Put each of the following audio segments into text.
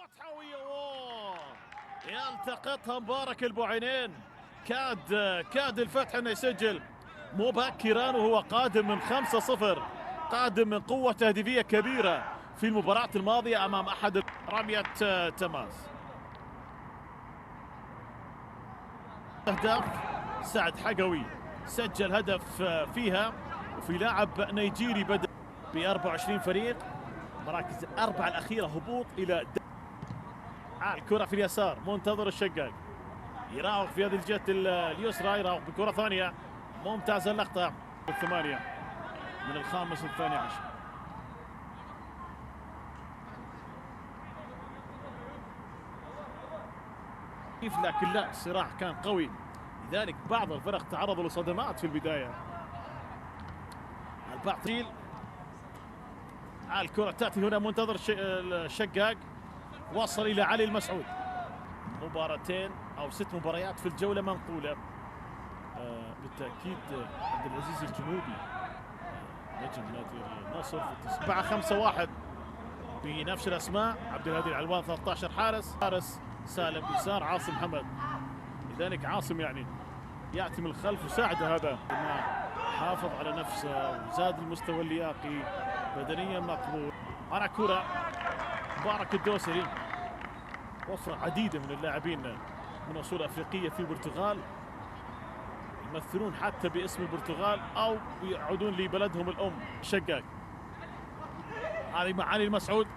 فتحوية يلتقطها مبارك البوعينين. كاد الفتح انه يسجل مبكرا وهو قادم من 5-0، قادم من قوة تهديفية كبيرة في المباراة الماضية امام احد رمية تماس. اهداف سعد حقوي سجل هدف فيها، وفي لاعب نيجيري بدأ ب 24 فريق، مراكز الأربعة الأخيرة هبوط إلى الكرة في اليسار، منتظر الشقاق يراوغ في هذه الجهة اليسرى، يراوغ بكرة ثانية ممتازة اللقطة. 8 من الخامس الثاني عشر. لكن لا، الصراع كان قوي، لذلك بعض الفرق تعرضوا لصدمات في البداية. البعض الكرة تأتي هنا، منتظر الشقاق، وصل إلى علي المسعود. مباراتين أو 6 مباريات في الجولة منقولة. بالتأكيد عبد العزيز الجنوبي نجم نادي النصر في 4-5-1 بنفس الأسماء. عبد الهادي العلوان 13 حارس سالم يسار عاصم محمد، لذلك عاصم يعني يأتي من الخلف وساعد هذا، حافظ على نفسه وزاد المستوى اللياقي، بدنيا مقبول. أنا كرة مبارك الدوسري، وفرة عديدة من اللاعبين من أصول أفريقية في البرتغال يمثلون حتى باسم البرتغال أو يعودون لبلدهم الأم. شقاق هذه مع علي المسعود،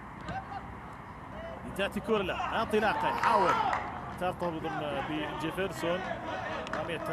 تأتي كرة له انطلاقة، يحاول ترتبط بجيفرسون.